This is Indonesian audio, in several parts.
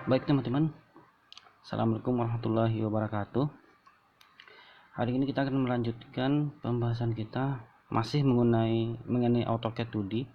Baik teman-teman, Assalamualaikum warahmatullahi wabarakatuh. Hari ini kita akan melanjutkan pembahasan kita masih mengenai AutoCAD 2D.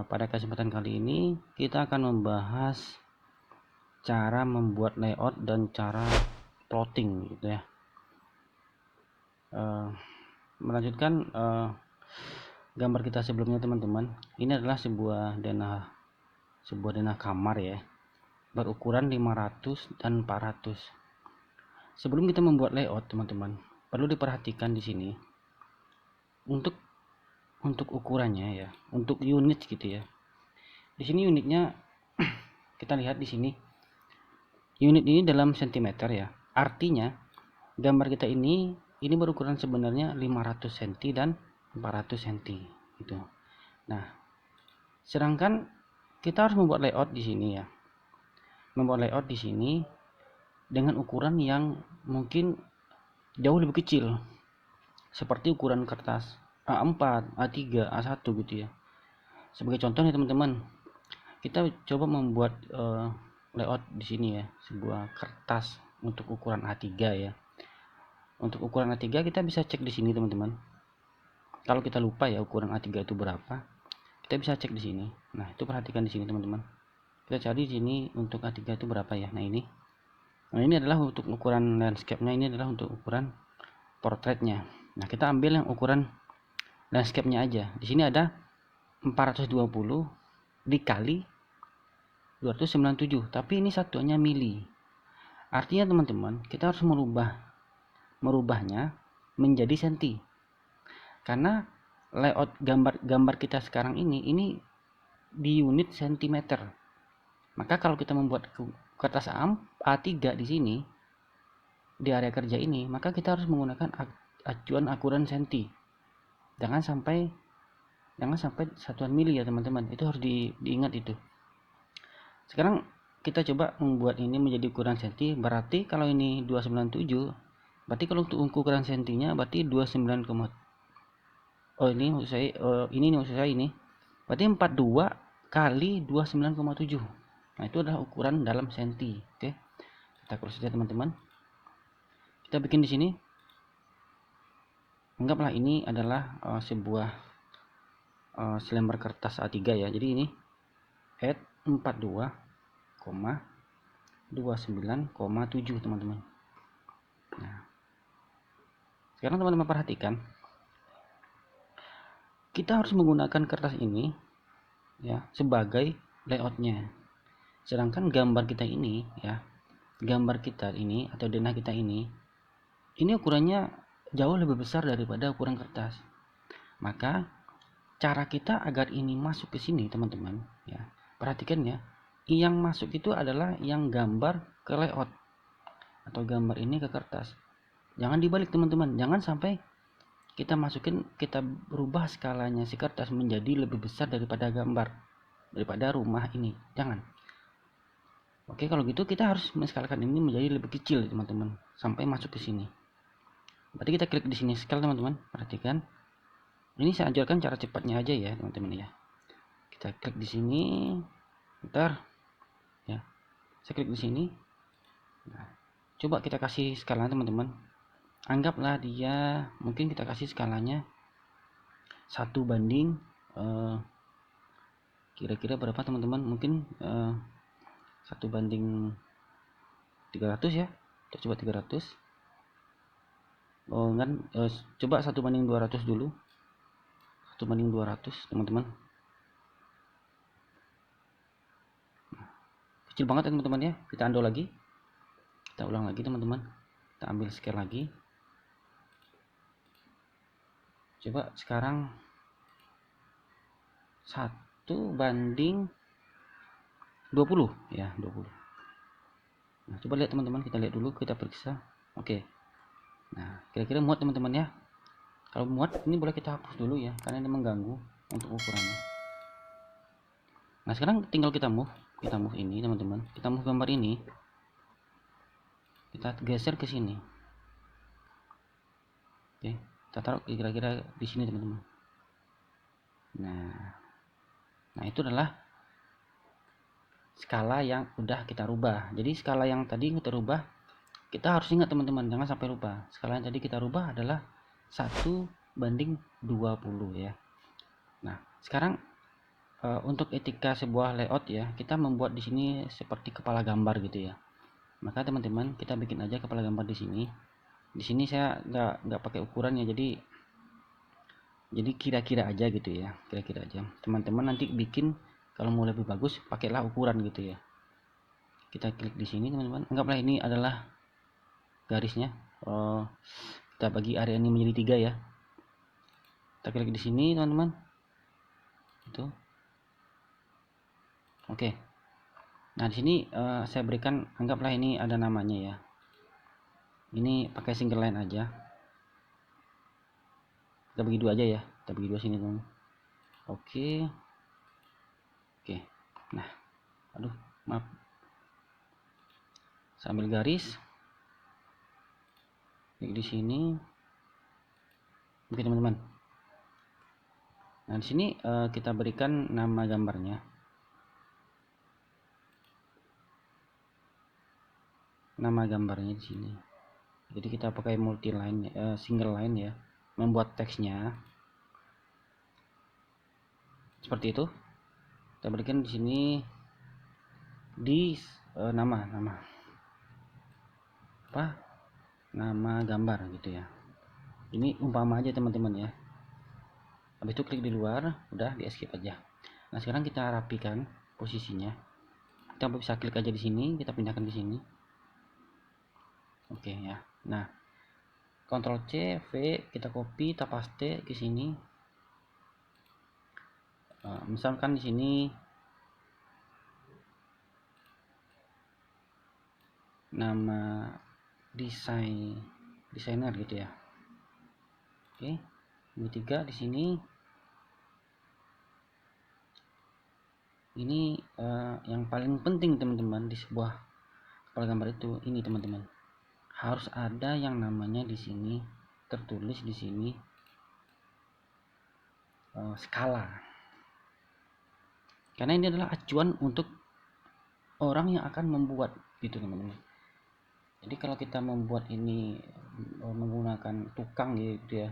Pada kesempatan kali ini kita akan membahas cara membuat layout dan cara plotting gitu ya. Melanjutkan gambar kita sebelumnya teman-teman. Ini adalah sebuah denah kamar ya, berukuran 500 dan 400. Sebelum kita membuat layout teman-teman, perlu diperhatikan di sini untuk ukurannya ya, untuk unit gitu ya. Di sini unitnya kita lihat di sini. Unit ini dalam sentimeter ya. Artinya gambar kita ini berukuran sebenarnya 500 cm dan 400 cm gitu. Nah, sedangkan kita harus membuat layout di sini ya. Membuat layout di sini dengan ukuran yang mungkin jauh lebih kecil. Seperti ukuran kertas A4, A3, A1 gitu ya. Sebagai contoh nih teman-teman, kita coba membuat layout di sini ya, sebuah kertas untuk ukuran A3 ya. Untuk ukuran A3 kita bisa cek di sini teman-teman. Kalau kita lupa ya ukuran A3 itu berapa, kita bisa cek di sini. Nah, itu perhatikan di sini teman-teman. Kita cari di sini untuk A3 itu berapa ya. Nah, ini. Nah, ini adalah untuk ukuran landscape-nya, ini adalah untuk ukuran portraitnya. Nah, kita ambil yang ukuran landscape-nya aja. Di sini ada 420 dikali 297, tapi ini satuannya mili. Artinya teman-teman, kita harus merubahnya menjadi senti. Karena layout gambar kita sekarang ini di unit sentimeter. Maka kalau kita membuat kertas A3 di sini di area kerja ini, maka kita harus menggunakan acuan ukuran senti. Jangan sampai satuan mili ya teman-teman. Itu harus diingat itu. Sekarang kita coba membuat ini menjadi ukuran senti. Berarti kalau ini 297, berarti kalau untuk ukuran sentinya berarti 29, ini maksud saya ini berarti 42 kali 29,7. Nah, itu adalah ukuran dalam senti. Oke, kita cross saja teman-teman. Kita bikin di sini. Anggaplah ini adalah sebuah selembar kertas A3 ya. Jadi ini add 42,29,7 teman-teman. Nah, sekarang teman-teman perhatikan, kita harus menggunakan kertas ini ya sebagai layoutnya. Sedangkan gambar kita ini ya, gambar kita ini atau denah kita ini ukurannya jauh lebih besar daripada ukuran kertas. Maka cara kita agar ini masuk ke sini teman-teman ya, perhatikan ya, yang masuk itu adalah yang gambar ke layout atau gambar ini ke kertas. Jangan dibalik teman-teman, jangan sampai kita berubah skalanya si kertas menjadi lebih besar daripada gambar, daripada rumah ini. Jangan. Oke, kalau gitu kita harus menskalakan ini menjadi lebih kecil teman-teman sampai masuk ke sini. Berarti kita klik di sini scale teman-teman. Perhatikan. Ini saya ajarkan cara cepatnya aja ya teman-teman ya. Kita klik di sini. Bentar. Ya. Saya klik di sini. Nah, coba kita kasih skalanya teman-teman. Anggaplah dia, mungkin kita kasih skalanya 1 banding kira-kira berapa teman-teman? Mungkin 1 banding 300 ya. Kita coba 300. Oh kan, coba 1 banding 200 dulu. 1 banding 200 teman-teman. Kecil banget ya teman-teman ya. Kita undo lagi. Kita ulang lagi teman-teman. Kita ambil scale lagi. Coba sekarang 1 banding 20 ya, 20. Nah, coba lihat teman-teman, kita lihat dulu, kita periksa. Oke. Nah, kira-kira muat teman-teman ya. Kalau muat ini boleh kita hapus dulu ya, karena ini mengganggu untuk ukurannya. Nah, sekarang tinggal kita move ini teman-teman. Kita move gambar ini. Kita geser ke sini. Oke, kita taruh kira-kira di sini teman-teman. Nah, itu adalah skala yang udah kita rubah. Jadi skala yang tadi kita rubah, kita harus ingat teman-teman, jangan sampai lupa. Skala yang tadi kita rubah adalah 1:20 ya. Nah, sekarang untuk etika sebuah layout ya, kita membuat di sini seperti kepala gambar gitu ya. Maka teman-teman, kita bikin aja kepala gambar di sini. Di sini saya nggak pakai ukuran ya, jadi kira-kira aja gitu ya, kira-kira aja. Teman-teman nanti bikin kalau mau lebih bagus, pakailah ukuran gitu ya. Kita klik di sini teman-teman, anggaplah ini adalah garisnya. Kita bagi area ini menjadi 3 ya. Kita klik di sini teman-teman. Itu. Oke. Nah, di sini saya berikan, anggaplah ini ada namanya ya. Ini pakai single line aja. Kita bagi 2 aja ya. Kita bagi 2 sini teman. Oke. Oke. Nah, aduh, maaf. Sambil garis. Klik di sini. Oke teman-teman. Nah, di sini kita berikan nama gambarnya. Nama gambarnya di sini. Jadi kita pakai multi line, single line ya. Membuat teksnya seperti itu. Kita berikan di sini di nama apa? Nama gambar gitu ya. Ini umpama aja teman-teman ya. Habis itu klik di luar, udah di escape aja. Nah, sekarang kita rapikan posisinya. Kita bisa klik aja di sini, kita pindahkan di sini. Oke ya. Nah, Ctrl C, V, kita copy, kita paste ke sini. Misalkan di sini nama desainer gitu ya. Oke. Ini 3 di sini. Ini yang paling penting teman-teman di sebuah kepala gambar itu, ini teman-teman. Harus ada yang namanya di sini tertulis di sini skala. Karena ini adalah acuan untuk orang yang akan membuat gitu teman-teman. Jadi kalau kita membuat ini menggunakan tukang gitu ya,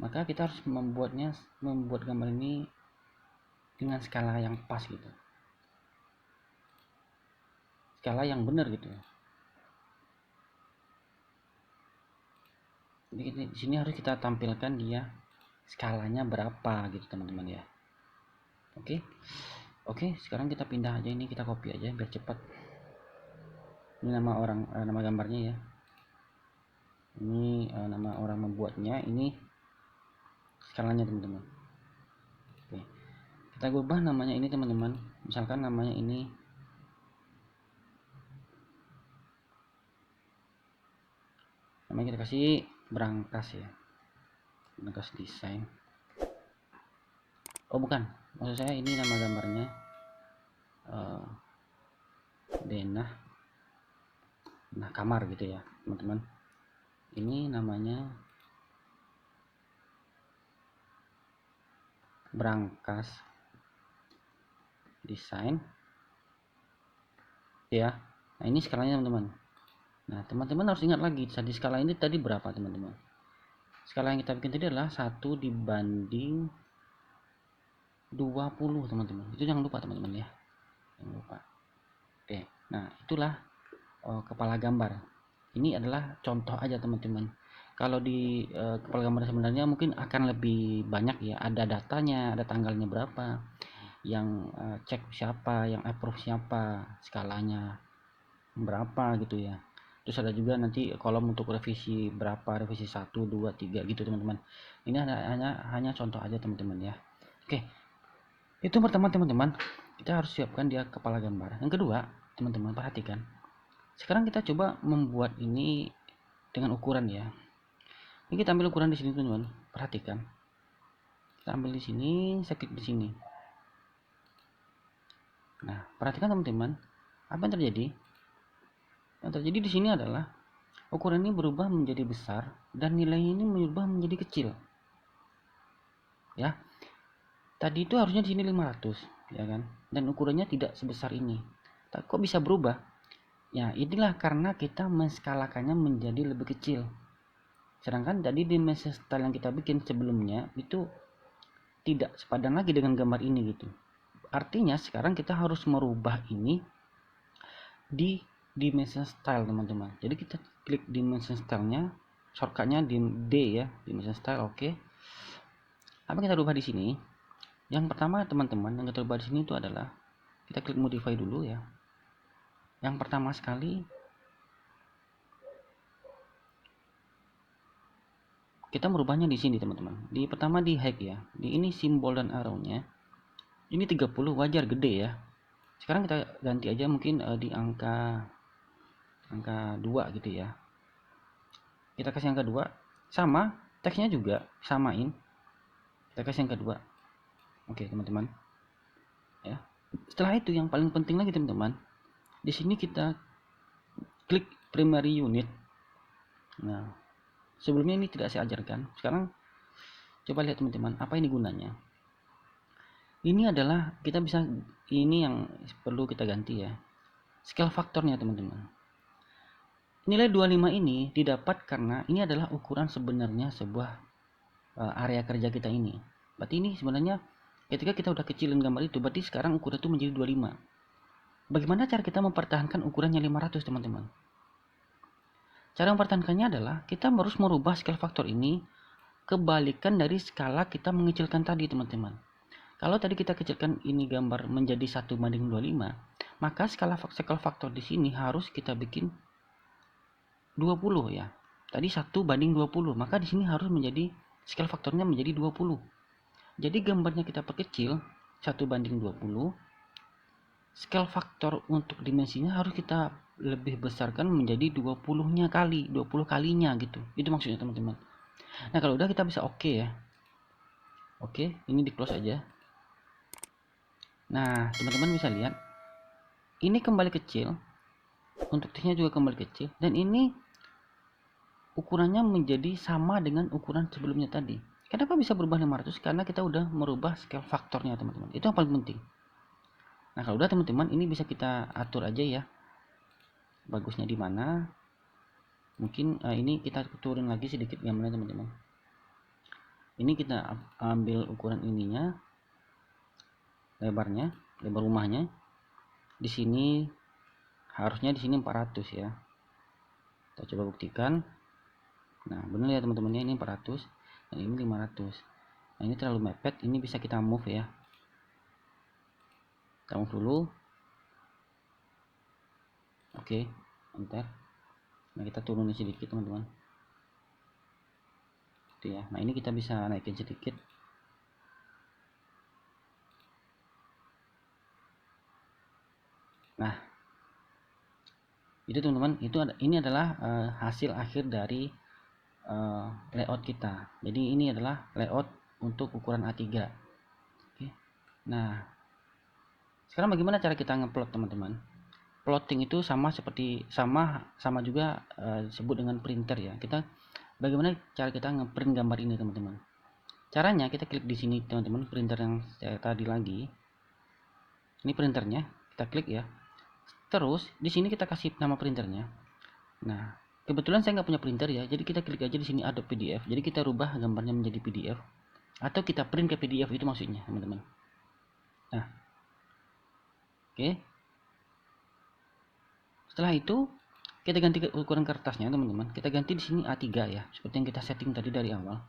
maka kita harus membuat gambar ini dengan skala yang pas gitu, skala yang benar gitu. Jadi di sini harus kita tampilkan dia skalanya berapa gitu teman-teman ya. Oke, sekarang kita pindah aja ini, kita copy aja biar cepat. Ini nama gambarnya ya. Ini nama orang membuatnya, ini skalanya teman-teman. Oke, kita ubah namanya ini teman-teman. Misalkan namanya ini kita kasih Brankas ya, Brankas desain. Oh bukan, maksud saya ini nama gambarnya denah kamar gitu ya teman-teman. Ini namanya Brankas desain ya. Nah, ini skalanya teman-teman. Nah, teman-teman harus ingat lagi tadi skala ini tadi berapa teman-teman. Skala yang kita bikin tadi adalah 1:20 teman-teman. Itu jangan lupa teman-teman ya, jangan lupa. Oke, nah itulah kepala gambar. Ini adalah contoh aja teman-teman. Kalau di kepala gambar sebenarnya mungkin akan lebih banyak ya, ada datanya, ada tanggalnya berapa, yang cek siapa, yang approve siapa, skalanya berapa gitu ya. Terus ada juga nanti kolom untuk revisi berapa, revisi 1, 2, 3 gitu teman-teman. Ini hanya contoh aja teman-teman ya. Oke, itu pertama teman-teman, kita harus siapkan dia kepala gambar. Yang kedua teman-teman, perhatikan, sekarang kita coba membuat ini dengan ukuran ya. Ini kita ambil ukuran di sini teman-teman, perhatikan, kita ambil di sini, saya klik di sini. Nah, perhatikan teman-teman, apa yang terjadi? Yang terjadi di sini adalah ukuran ini berubah menjadi besar dan nilai ini berubah menjadi kecil. Ya. Tadi itu harusnya di sini 500. ya kan, dan ukurannya tidak sebesar ini. Kok bisa berubah? Ya inilah karena kita menskalakannya menjadi lebih kecil. Sedangkan tadi dimension style yang kita bikin sebelumnya itu tidak sepadan lagi dengan gambar ini gitu. Artinya sekarang kita harus merubah ini di dimension style teman-teman. Jadi kita klik dimension style-nya, shortcutnya di D ya, dimension style. Oke. Apa yang kita rubah di sini? Yang pertama teman-teman yang kita rubah di sini itu adalah kita klik modify dulu ya. Yang pertama sekali kita merubahnya di sini teman-teman. Di pertama di height ya. Di ini simbol dan arrow-nya. Ini 30 wajar gede ya. Sekarang kita ganti aja mungkin di angka 2 gitu ya. Kita kasih angka 2 sama teksnya juga samain. Kita kasih angka 2. Oke, teman-teman. Ya. Setelah itu yang paling penting lagi teman-teman. Di sini kita klik primary unit. Nah, sebelumnya ini tidak saya ajarkan. Sekarang coba lihat teman-teman, apa ini gunanya? Ini adalah kita bisa, ini yang perlu kita ganti ya. Scale faktornya teman-teman. Nilai 25 ini didapat karena ini adalah ukuran sebenarnya sebuah area kerja kita ini. Berarti ini sebenarnya ketika kita udah kecilin gambar itu, berarti sekarang ukuran itu menjadi 25. Bagaimana cara kita mempertahankan ukurannya 500 teman-teman? Cara mempertahankannya adalah kita harus merubah scale faktor ini kebalikan dari skala kita mengecilkan tadi teman-teman. Kalau tadi kita kecilkan ini gambar menjadi 1:25, maka scale faktor di sini harus kita bikin 20 ya. Tadi 1:20, maka di sini harus menjadi scale faktornya menjadi 20. Jadi gambarnya kita perkecil 1:20. Scale faktor untuk dimensinya harus kita lebih besarkan menjadi 20-nya kali, 20 kalinya gitu. Itu maksudnya teman-teman. Nah, kalau udah kita bisa oke ya. Oke, ini di close aja. Nah, teman-teman bisa lihat ini kembali kecil. Untuk teksnya juga kembali kecil dan ini ukurannya menjadi sama dengan ukuran sebelumnya tadi. Kenapa bisa berubah 500? Karena kita udah merubah scale faktornya teman-teman. Itu yang paling penting. Nah, kalau udah teman-teman ini bisa kita atur aja ya. Bagusnya di mana? Mungkin ini kita turun lagi sedikit gambarnya teman-teman. Ini kita ambil ukuran ininya, lebarnya, lebar rumahnya. Di sini harusnya di sini 400 ya. Kita coba buktikan. Nah, benar ya teman-teman ya, ini 400 dan ini 500. Nah, ini terlalu mepet, ini bisa kita move ya. Kita move dulu. Oke, enter. Nah, kita turunin sedikit teman-teman. Itu ya. Nah, ini kita bisa naikin sedikit. Nah, itu teman-teman, ini adalah hasil akhir dari layout kita. Jadi ini adalah layout untuk ukuran A3. Oke. Nah, sekarang bagaimana cara kita ngeplot teman-teman? Plotting itu sama juga disebut dengan printer ya. Bagaimana cara kita ngeprint gambar ini teman-teman? Caranya kita klik di sini teman-teman, printer yang saya tadi lagi. Ini printernya, kita klik ya. Terus di sini kita kasih nama printernya. Nah, kebetulan saya nggak punya printer ya, jadi kita klik aja di sini Adobe PDF. Jadi kita rubah gambarnya menjadi PDF atau kita print ke PDF, itu maksudnya teman-teman. Nah, oke. Setelah itu kita ganti ukuran kertasnya teman-teman. Kita ganti di sini A3 ya, seperti yang kita setting tadi dari awal.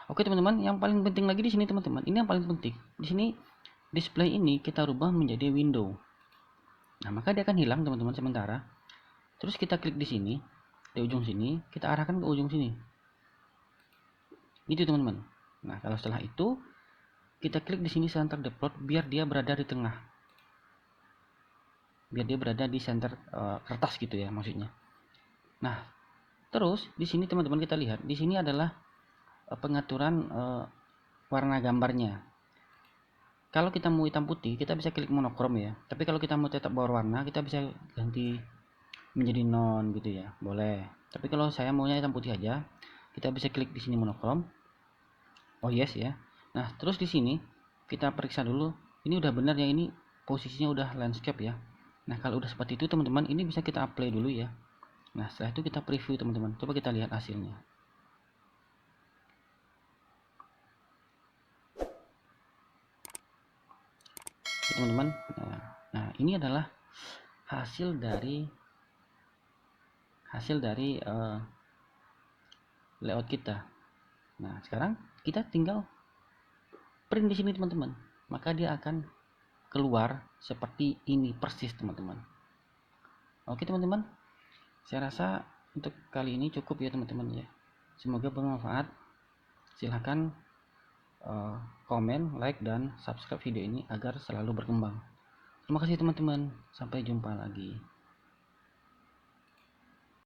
Oke teman-teman, yang paling penting lagi di sini teman-teman, ini yang paling penting. Di sini display ini kita rubah menjadi window. Nah, maka dia akan hilang teman-teman sementara. Terus kita klik di sini, di ujung sini, kita arahkan ke ujung sini. Gitu teman-teman. Nah, kalau setelah itu kita klik di sini center the plot biar dia berada di tengah. Biar dia berada di center kertas gitu ya maksudnya. Nah, terus di sini teman-teman kita lihat, di sini adalah pengaturan warna gambarnya. kalau kita mau hitam putih kita bisa klik monokrom ya, tapi kalau kita mau tetap berwarna kita bisa ganti menjadi non gitu ya, boleh. Tapi kalau saya maunya hitam putih aja, kita bisa klik di sini monokrom. Oh yes ya. Nah terus di sini kita periksa dulu ini udah benar ya, ini posisinya udah landscape ya. Nah kalau udah seperti itu teman-teman, ini bisa kita apply dulu ya. Nah setelah itu kita preview teman-teman, coba kita lihat hasilnya. Teman-teman, nah ini adalah hasil dari layout kita. Nah sekarang kita tinggal print di sini teman-teman, maka dia akan keluar seperti ini persis teman-teman. Oke teman-teman, saya rasa untuk kali ini cukup ya teman-teman ya. Semoga bermanfaat. Silahkan komen, like, dan subscribe video ini agar selalu berkembang. Terima kasih teman-teman, sampai jumpa lagi.